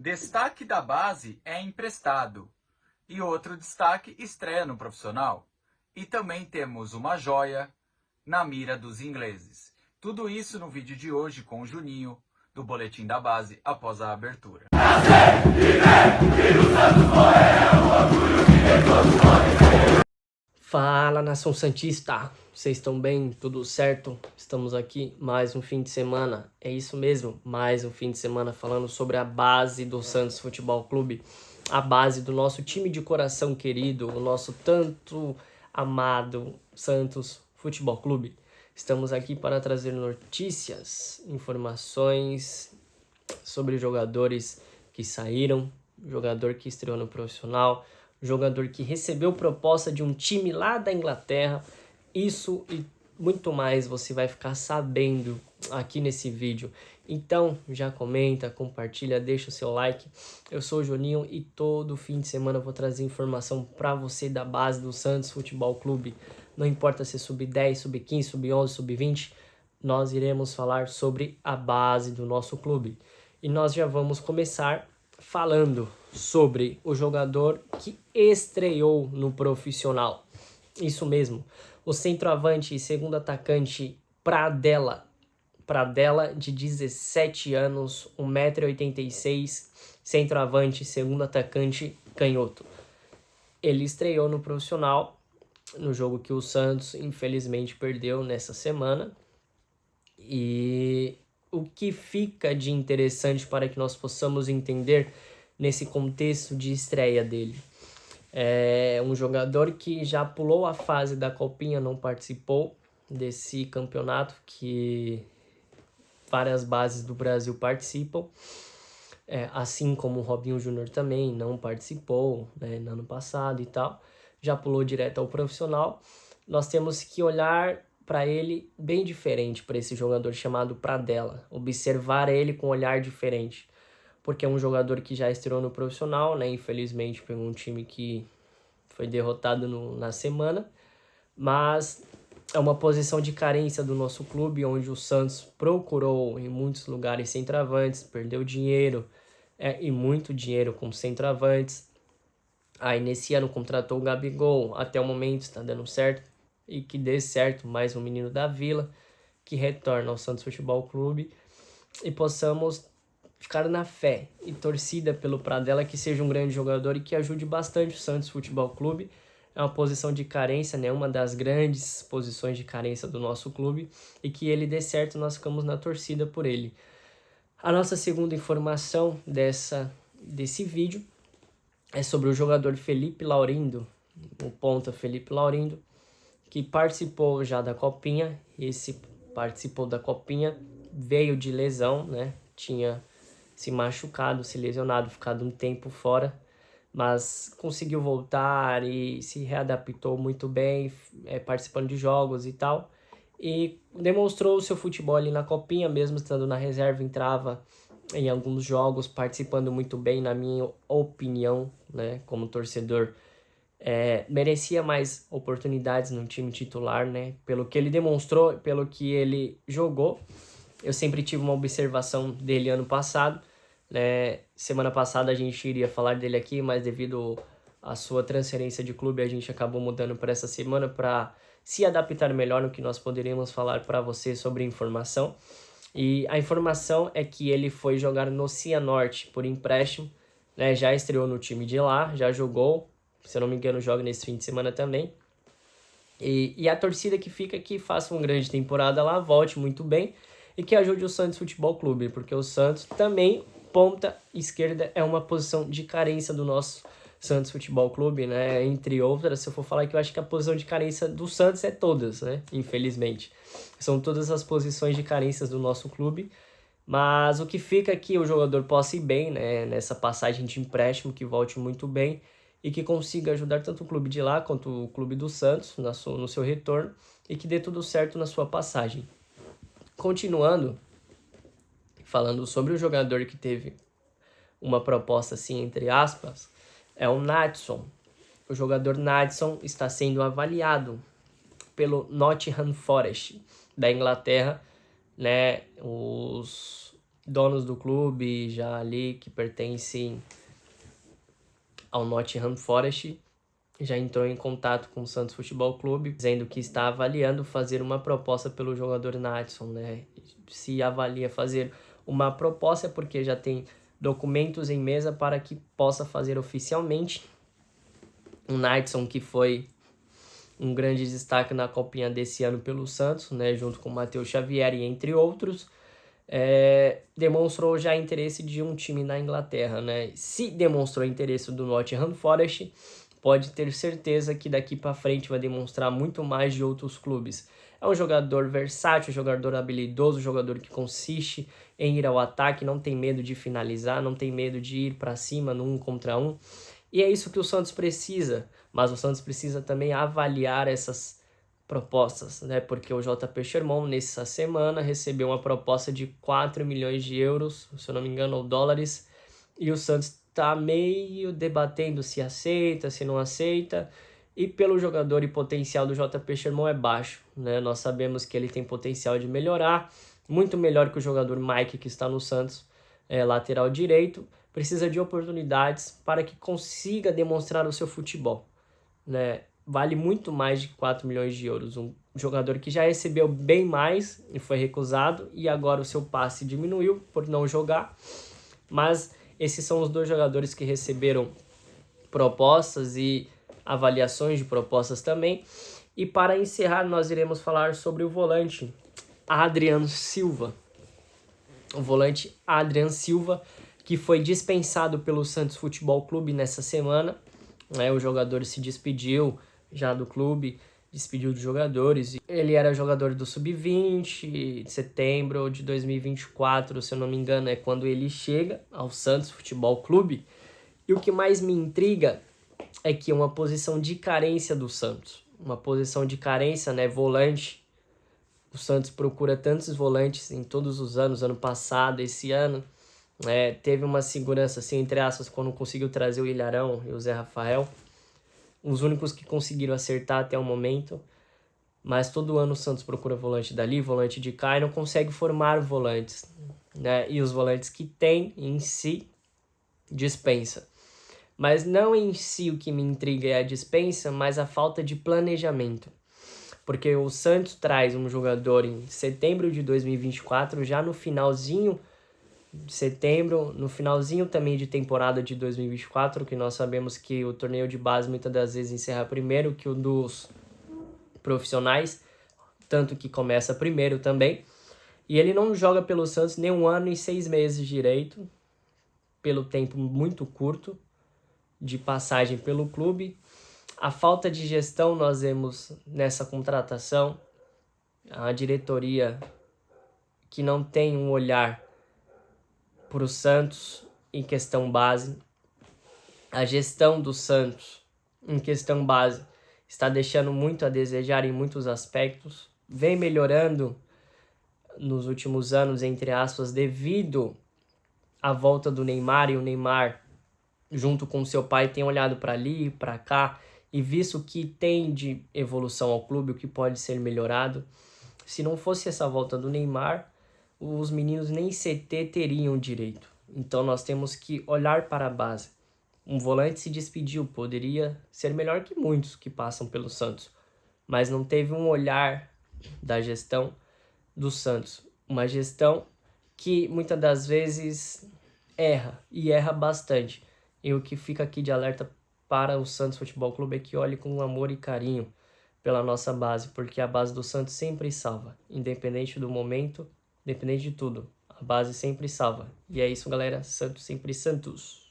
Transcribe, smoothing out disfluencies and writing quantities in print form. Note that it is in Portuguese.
Destaque da base é emprestado e outro destaque estreia no profissional. E também temos uma joia na mira dos ingleses. Tudo isso no vídeo de hoje com o Juninho, do Boletim da Base, após a abertura. Fala, nação santista! Vocês estão bem? Tudo certo? Estamos aqui mais um fim de semana. É isso mesmo, mais um fim de semana falando sobre a base do Santos Futebol Clube, a base do nosso time de coração querido, o nosso tanto amado Santos Futebol Clube. Estamos aqui para trazer notícias, informações sobre jogadores que saíram, jogador que estreou no profissional, jogador que recebeu proposta de um time lá da Inglaterra. Isso e muito mais você vai ficar sabendo aqui nesse vídeo. Então já comenta, compartilha, deixa o seu like. Eu sou o Juninho e todo fim de semana eu vou trazer informação para você da base do Santos Futebol Clube. Não importa se é sub-10, sub-15, sub-11, sub-20, nós iremos falar sobre a base do nosso clube. E nós já vamos começar falando sobre o jogador que estreou no profissional. Isso mesmo, o centroavante e segundo atacante Pradella, de 17 anos, 1,86 m, centroavante, segundo atacante, canhoto. Ele estreou no profissional, no jogo que o Santos infelizmente perdeu nessa semana. E o que fica de interessante para que nós possamos entender nesse contexto de estreia dele? É um jogador que já pulou a fase da Copinha, não participou desse campeonato que várias bases do Brasil participam, assim como o Robinho Júnior também não participou, né, no ano passado e tal, já pulou direto ao profissional. Nós temos que olhar para ele bem diferente, para esse jogador chamado Pradella, observar ele com um olhar diferente, porque é um jogador que já estreou no profissional, né? Infelizmente pegou um time que foi derrotado na semana, mas é uma posição de carência do nosso clube, onde o Santos procurou em muitos lugares centroavantes, perdeu dinheiro, e muito dinheiro com centroavantes. Aí nesse ano contratou o Gabigol, até o momento está dando certo, e que dê certo mais um menino da Vila, que retorna ao Santos Futebol Clube, e possamos ficar na fé e torcida pelo Pradella, que seja um grande jogador e que ajude bastante o Santos Futebol Clube. É uma posição de carência, né? Uma das grandes posições de carência do nosso clube, e que ele dê certo, nós ficamos na torcida por ele. A nossa segunda informação desse vídeo é sobre o jogador Felipe Laurindo, o ponta Felipe Laurindo, que participou já da Copinha. Esse participou da Copinha, veio de lesão, né? Tinha se machucado, se lesionado, ficado um tempo fora, mas conseguiu voltar e se readaptou muito bem, participando de jogos e tal, e demonstrou o seu futebol ali na Copinha, mesmo estando na reserva, entrava em alguns jogos, participando muito bem, na minha opinião, né, como torcedor. Merecia mais oportunidades no time titular, né? Pelo que ele demonstrou, pelo que ele jogou. Eu sempre tive uma observação dele ano passado, né? Semana passada a gente iria falar dele aqui, mas devido à sua transferência de clube, a gente acabou mudando para essa semana para se adaptar melhor no que nós poderíamos falar para você sobre informação. E a informação é que ele foi jogar no Cianorte por empréstimo, né? Já estreou no time de lá, já jogou, se eu não me engano joga nesse fim de semana também. E a torcida que fica que faça uma grande temporada lá, volte muito bem e que ajude o Santos Futebol Clube, porque o Santos também, ponta esquerda, é uma posição de carência do nosso Santos Futebol Clube, né? Entre outras, se eu for falar que eu acho que a posição de carência do Santos é todas, né? Infelizmente. São todas as posições de carências do nosso clube. Mas o que fica aqui, o jogador possa ir bem, né? Nessa passagem de empréstimo, que volte muito bem e que consiga ajudar tanto o clube de lá quanto o clube do Santos no seu retorno, e que dê tudo certo na sua passagem. Continuando, falando sobre o jogador que teve uma proposta assim, entre aspas, é o Nadsson. O jogador Nadsson está sendo avaliado pelo Nottingham Forest da Inglaterra, né? Os donos do clube já ali que pertencem ao Nottingham Forest já entrou em contato com o Santos Futebol Clube, dizendo que está avaliando fazer uma proposta pelo jogador Nathson, né? Se avalia fazer uma proposta é porque já tem documentos em mesa para que possa fazer oficialmente. O Nathson, que foi um grande destaque na Copinha desse ano pelo Santos, né? Junto com o Matheus Xavier e entre outros, demonstrou já interesse de um time na Inglaterra, né? Se demonstrou interesse do Nottingham Forest, pode ter certeza que daqui para frente vai demonstrar muito mais de outros clubes. É um jogador versátil, jogador habilidoso, jogador que consiste em ir ao ataque, não tem medo de finalizar, não tem medo de ir para cima no 1 contra 1. E é isso que o Santos precisa, mas o Santos precisa também avaliar essas propostas, né? Porque o JP Sherman, nessa semana, recebeu uma proposta de 4 milhões de euros, se eu não me engano, ou dólares, e o Santos está meio debatendo se aceita, se não aceita, e pelo jogador e potencial do JP Sherman é baixo, né? Nós sabemos que ele tem potencial de melhorar, muito melhor que o jogador Mike que está no Santos, lateral direito, precisa de oportunidades para que consiga demonstrar o seu futebol, né? Vale muito mais de 4 milhões de euros, um jogador que já recebeu bem mais e foi recusado, e agora o seu passe diminuiu por não jogar, mas esses são os dois jogadores que receberam propostas e avaliações de propostas também. E para encerrar, nós iremos falar sobre o volante Adrian Silva. O volante Adrian Silva, que foi dispensado pelo Santos Futebol Clube nessa semana. O jogador se despediu já do clube, despediu dos jogadores. Ele era jogador do Sub-20, de setembro de 2024, se eu não me engano, é quando ele chega ao Santos Futebol Clube. E o que mais me intriga é que é uma posição de carência do Santos. Uma posição de carência, né? Volante. O Santos procura tantos volantes em todos os anos, ano passado, esse ano. Teve uma segurança, assim, entre aspas, quando conseguiu trazer o Ilharão e o Zé Rafael. Os únicos que conseguiram acertar até o momento. Mas todo ano o Santos procura volante dali, volante de cá, e não consegue formar volantes, né? E os volantes que tem em si, dispensa. Mas não em si o que me intriga é a dispensa, mas a falta de planejamento. Porque o Santos traz um jogador em setembro de 2024, já no finalzinho de setembro, no finalzinho também de temporada de 2024, que nós sabemos que o torneio de base muitas das vezes encerra primeiro que o dos profissionais, tanto que começa primeiro também. E ele não joga pelo Santos nem 1 ano e 6 meses direito, pelo tempo muito curto de passagem pelo clube. A falta de gestão nós vemos nessa contratação, a diretoria que não tem um olhar para o Santos em questão base. A gestão do Santos em questão base está deixando muito a desejar em muitos aspectos. Vem melhorando nos últimos anos, entre aspas, devido à volta do Neymar, e o Neymar, junto com seu pai, tem olhado para ali e para cá e visto o que tem de evolução ao clube, o que pode ser melhorado. Se não fosse essa volta do Neymar, os meninos nem CT teriam direito. Então nós temos que olhar para a base. Um volante se despediu, poderia ser melhor que muitos que passam pelo Santos, mas não teve um olhar da gestão do Santos. Uma gestão que muitas das vezes erra, e erra bastante. E o que fica aqui de alerta para o Santos Futebol Clube é que olhe com amor e carinho pela nossa base, porque a base do Santos sempre salva, independente do momento, independente de tudo. A base sempre salva. E é isso, galera. Santos sempre Santos.